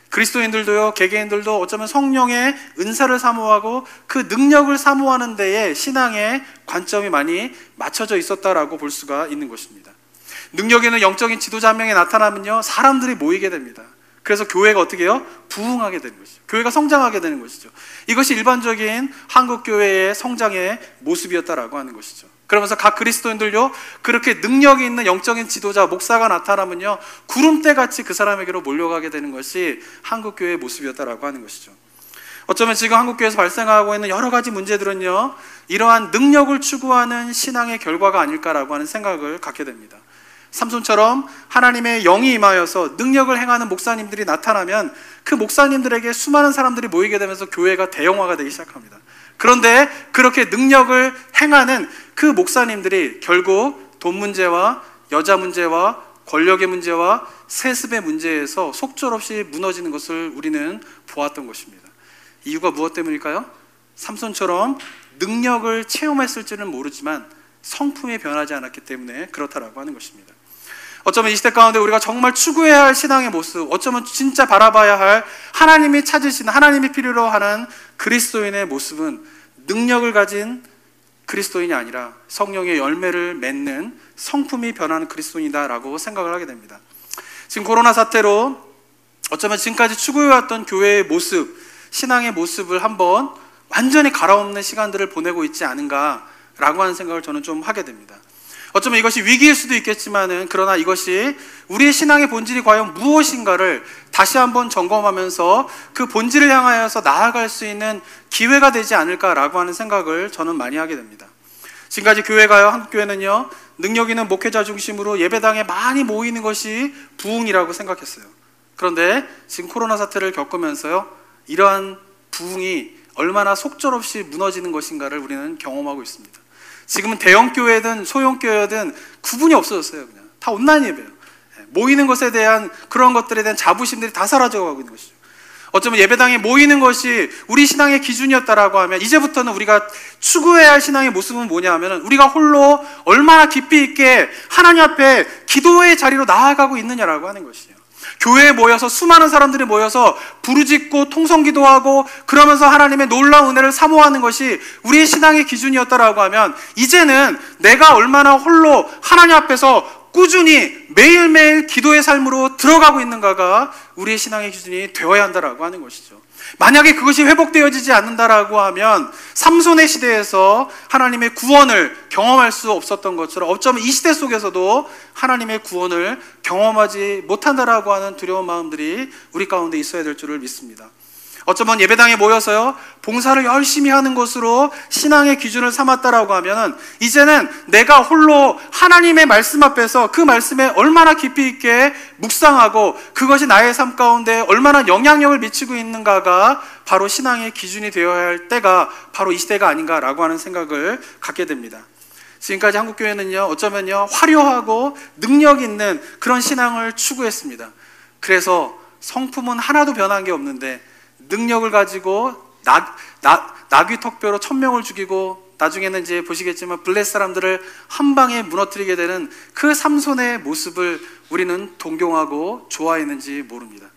그리스도인들도요, 개개인들도 어쩌면 성령의 은사를 사모하고 그 능력을 사모하는 데에 신앙의 관점이 많이 맞춰져 있었다라고 볼 수가 있는 것입니다. 능력에는 영적인 지도자 한 명이 나타나면요, 사람들이 모이게 됩니다. 그래서 교회가 어떻게 해요? 부흥하게 되는 것이죠. 교회가 성장하게 되는 것이죠. 이것이 일반적인 한국 교회의 성장의 모습이었다라고 하는 것이죠. 그러면서 각 그리스도인들요, 그렇게 능력이 있는 영적인 지도자, 목사가 나타나면요, 구름대 같이 그 사람에게로 몰려가게 되는 것이 한국 교회의 모습이었다라고 하는 것이죠. 어쩌면 지금 한국 교회에서 발생하고 있는 여러 가지 문제들은요, 이러한 능력을 추구하는 신앙의 결과가 아닐까라고 하는 생각을 갖게 됩니다. 삼손처럼 하나님의 영이 임하여서 능력을 행하는 목사님들이 나타나면 그 목사님들에게 수많은 사람들이 모이게 되면서 교회가 대형화가 되기 시작합니다. 그런데 그렇게 능력을 행하는 그 목사님들이 결국 돈 문제와 여자 문제와 권력의 문제와 세습의 문제에서 속절없이 무너지는 것을 우리는 보았던 것입니다. 이유가 무엇 때문일까요? 삼손처럼 능력을 체험했을지는 모르지만 성품이 변하지 않았기 때문에 그렇다라고 하는 것입니다. 어쩌면 이 시대 가운데 우리가 정말 추구해야 할 신앙의 모습, 어쩌면 진짜 바라봐야 할 하나님이 찾으시는, 하나님이 필요로 하는 그리스도인의 모습은 능력을 가진 그리스도인이 아니라 성령의 열매를 맺는 성품이 변하는 그리스도인이다라고 생각을 하게 됩니다. 지금 코로나 사태로 어쩌면 지금까지 추구해왔던 교회의 모습, 신앙의 모습을 한번 완전히 갈아엎는 시간들을 보내고 있지 않은가라고 하는 생각을 저는 좀 하게 됩니다. 어쩌면 이것이 위기일 수도 있겠지만은, 그러나 이것이 우리의 신앙의 본질이 과연 무엇인가를 다시 한번 점검하면서 그 본질을 향하여서 나아갈 수 있는 기회가 되지 않을까라고 하는 생각을 저는 많이 하게 됩니다. 지금까지 교회가요, 한국교회는요, 능력 있는 목회자 중심으로 예배당에 많이 모이는 것이 부흥이라고 생각했어요. 그런데 지금 코로나 사태를 겪으면서요, 이러한 부흥이 얼마나 속절없이 무너지는 것인가를 우리는 경험하고 있습니다. 지금은 대형교회든 소형교회든 구분이 없어졌어요. 그냥 다 온라인 예배예요. 모이는 것에 대한 그런 것들에 대한 자부심들이 다 사라져가고 있는 것이죠. 어쩌면 예배당에 모이는 것이 우리 신앙의 기준이었다라고 하면, 이제부터는 우리가 추구해야 할 신앙의 모습은 뭐냐 하면, 우리가 홀로 얼마나 깊이 있게 하나님 앞에 기도의 자리로 나아가고 있느냐라고 하는 것이에요. 교회에 모여서 수많은 사람들이 모여서 부르짖고 통성기도하고 그러면서 하나님의 놀라운 은혜를 사모하는 것이 우리의 신앙의 기준이었다라고 하면, 이제는 내가 얼마나 홀로 하나님 앞에서 꾸준히 매일매일 기도의 삶으로 들어가고 있는가가 우리의 신앙의 기준이 되어야 한다라고 하는 것이죠. 만약에 그것이 회복되어지지 않는다라고 하면 삼손의 시대에서 하나님의 구원을 경험할 수 없었던 것처럼, 어쩌면 이 시대 속에서도 하나님의 구원을 경험하지 못한다라고 하는 두려운 마음들이 우리 가운데 있어야 될 줄을 믿습니다. 어쩌면 예배당에 모여서요, 봉사를 열심히 하는 것으로 신앙의 기준을 삼았다라고 하면, 이제는 내가 홀로 하나님의 말씀 앞에서 그 말씀에 얼마나 깊이 있게 묵상하고 그것이 나의 삶 가운데 얼마나 영향력을 미치고 있는가가 바로 신앙의 기준이 되어야 할 때가 바로 이 시대가 아닌가라고 하는 생각을 갖게 됩니다. 지금까지 한국교회는요, 어쩌면요, 화려하고 능력 있는 그런 신앙을 추구했습니다. 그래서 성품은 하나도 변한 게 없는데 능력을 가지고 나귀턱뼈로 1000명을 죽이고, 나중에는 이제 보시겠지만 블레 사람들을 한 방에 무너뜨리게 되는 그 삼손의 모습을 우리는 동경하고 좋아했는지 모릅니다.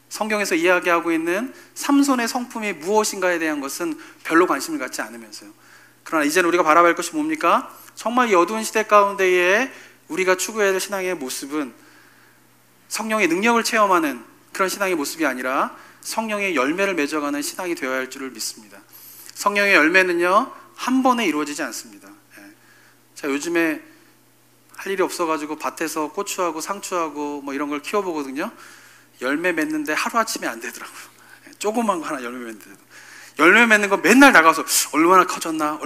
성경에서 이야기하고 있는 삼손의 성품이 무엇인가에 대한 것은 별로 관심을 갖지 않으면서요. 그러나 이제는 우리가 바라볼 것이 뭡니까? 정말 이 어두운 시대 가운데에 우리가 추구해야 될 신앙의 모습은 성령의 능력을 체험하는 그런 신앙의 모습이 아니라 성령의 열매를 맺어가는 신앙이 되어야 할 줄을 믿습니다. 성령의 열매는요, 한 번에 이루어지지 않습니다. 자, 요즘에 할 일이 없어가지고 밭에서 고추하고 상추하고 뭐 이런 걸 키워보거든요. 열매 맺는데 하루아침에 안 되더라고요. 조그만 거 하나 열매 맺는데도. 열매 맺는 거 맨날 나가서 얼마나 커졌나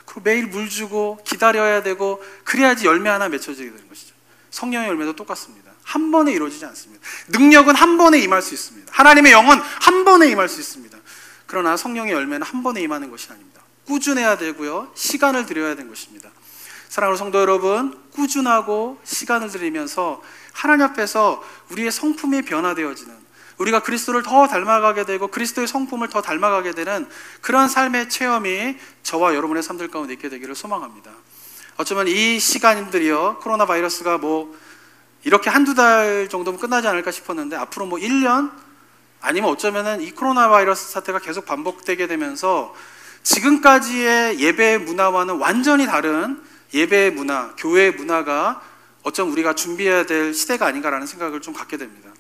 그리고 매일 물 주고 기다려야 되고, 그래야지 열매 하나 맺혀지게 되는 것이죠. 성령의 열매도 똑같습니다. 한 번에 이루어지지 않습니다. 능력은 한 번에 임할 수 있습니다. 하나님의 영은 한 번에 임할 수 있습니다. 그러나 성령의 열매는 한 번에 임하는 것이 아닙니다. 꾸준해야 되고요, 시간을 들여야 되는 것입니다. 사랑하는 성도 여러분, 꾸준하고 시간을 들이면서 하나님 앞에서 우리의 성품이 변화되어지는, 우리가 그리스도를 더 닮아가게 되고 그리스도의 성품을 더 닮아가게 되는 그런 삶의 체험이 저와 여러분의 삶들 가운데 있게 되기를 소망합니다. 어쩌면 이 시간들이요, 코로나 바이러스가 이렇게 한두 달 정도면 끝나지 않을까 싶었는데, 앞으로 1년 아니면 어쩌면은 이 코로나 바이러스 사태가 계속 반복되게 되면서 지금까지의 예배의 문화와는 완전히 다른 예배의 문화, 교회의 문화가 어쩌면 우리가 준비해야 될 시대가 아닌가라는 생각을 좀 갖게 됩니다.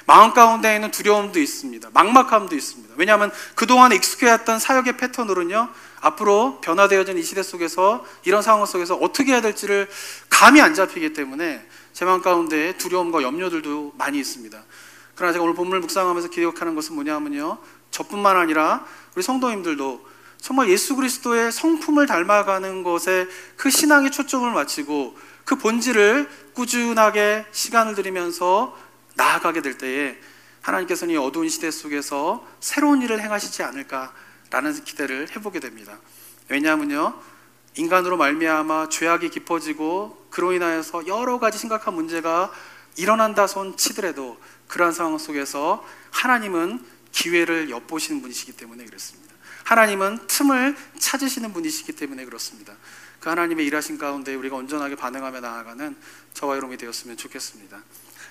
마음 가운데에는 두려움도 있습니다. 막막함도 있습니다. 왜냐하면 그동안 익숙해왔던 사역의 패턴으로는요, 앞으로 변화되어진 이 시대 속에서, 이런 상황 속에서 어떻게 해야 될지를 감이 안 잡히기 때문에 제 마음 가운데 두려움과 염려들도 많이 있습니다. 그러나 제가 오늘 본문을 묵상하면서 기억하는 것은 뭐냐면요, 저뿐만 아니라 우리 성도님들도 정말 예수 그리스도의 성품을 닮아가는 것에 그 신앙에 초점을 맞추고 그 본질을 꾸준하게 시간을 들이면서 나아가게 될 때에 하나님께서는 이 어두운 시대 속에서 새로운 일을 행하시지 않을까라는 기대를 해보게 됩니다. 왜냐하면요, 인간으로 말미암아 죄악이 깊어지고 그로 인하여서 여러 가지 심각한 문제가 일어난다 손 치더라도, 그러한 상황 속에서 하나님은 기회를 엿보시는 분이시기 때문에 그렇습니다. 하나님은 틈을 찾으시는 분이시기 때문에 그렇습니다. 그 하나님의 일하신 가운데 우리가 온전하게 반응하며 나아가는 저와 여러분이 되었으면 좋겠습니다.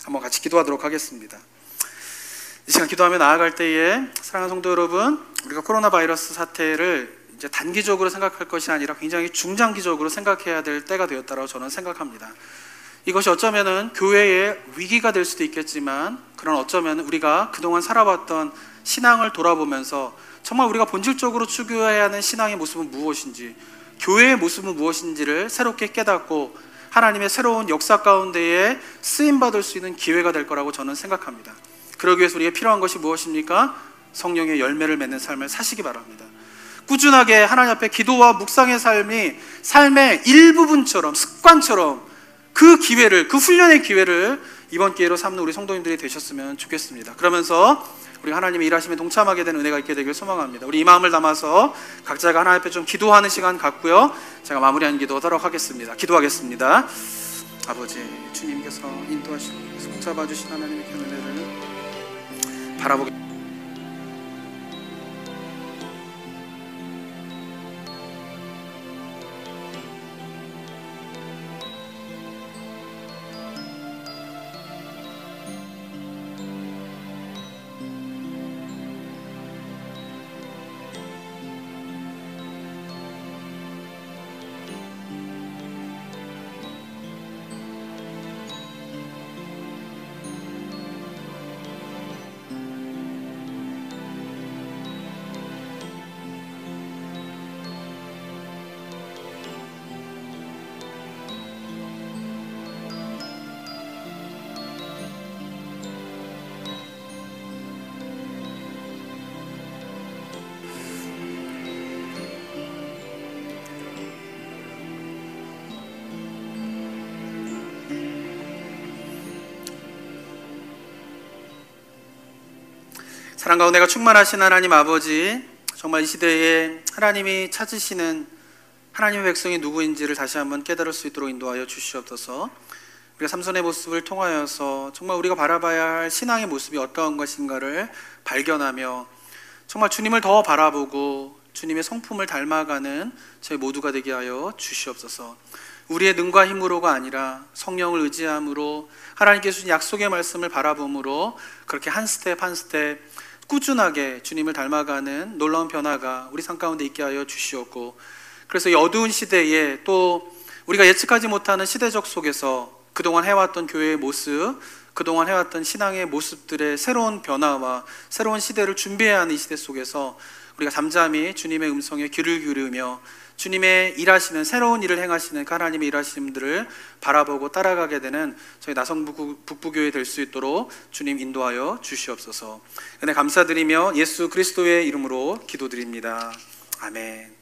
한번 같이 기도하도록 하겠습니다. 이 시간 기도하며 나아갈 때에 사랑하는 성도 여러분, 우리가 코로나 바이러스 사태를 이제 단기적으로 생각할 것이 아니라 굉장히 중장기적으로 생각해야 될 때가 되었다고 저는 생각합니다. 이것이 어쩌면은 교회의 위기가 될 수도 있겠지만, 그런 어쩌면 우리가 그동안 살아왔던 신앙을 돌아보면서 정말 우리가 본질적으로 추구해야 하는 신앙의 모습은 무엇인지, 교회의 모습은 무엇인지를 새롭게 깨닫고 하나님의 새로운 역사 가운데에 쓰임받을 수 있는 기회가 될 거라고 저는 생각합니다. 그러기 위해서 우리가 필요한 것이 무엇입니까? 성령의 열매를 맺는 삶을 사시기 바랍니다. 꾸준하게 하나님 앞에 기도와 묵상의 삶이 삶의 일부분처럼, 습관처럼 그 기회를, 그 훈련의 기회를 이번 기회로 삼는 우리 성도님들이 되셨으면 좋겠습니다. 그러면서 우리 하나님의 일하심에 동참하게 되는 은혜가 있게 되길 소망합니다. 우리 이 마음을 담아서 각자가 하나님 앞에 좀 기도하는 시간 갖고요, 제가 마무리하는 기도하도록 하겠습니다. 기도하겠습니다. 아버지, 주님께서 인도하시고 손잡아 주신 하나님의 그 은혜를 바라보게 사랑과 은혜가 충만하신 하나님 아버지, 정말 이 시대에 하나님이 찾으시는 하나님의 백성이 누구인지를 다시 한번 깨달을 수 있도록 인도하여 주시옵소서. 우리가 삼손의 모습을 통하여서 정말 우리가 바라봐야 할 신앙의 모습이 어떠한 것인가를 발견하며 정말 주님을 더 바라보고 주님의 성품을 닮아가는 저희 모두가 되게 하여 주시옵소서. 우리의 능과 힘으로가 아니라 성령을 의지함으로 하나님께 주신 약속의 말씀을 바라봄으로 그렇게 한 스텝 한 스텝 꾸준하게 주님을 닮아가는 놀라운 변화가 우리 삶 가운데 있게 하여 주시옵고, 그래서 이 어두운 시대에 또 우리가 예측하지 못하는 시대적 속에서 그동안 해왔던 교회의 모습, 그동안 해왔던 신앙의 모습들의 새로운 변화와 새로운 시대를 준비해야 하는 이 시대 속에서 우리가 잠잠히 주님의 음성에 귀를 기울이며 주님의 일하시는, 새로운 일을 행하시는 그 하나님의 일하심들을 바라보고 따라가게 되는 저희 나성 북부교회 될 수 있도록 주님 인도하여 주시옵소서. 은혜 감사드리며 예수 그리스도의 이름으로 기도드립니다. 아멘.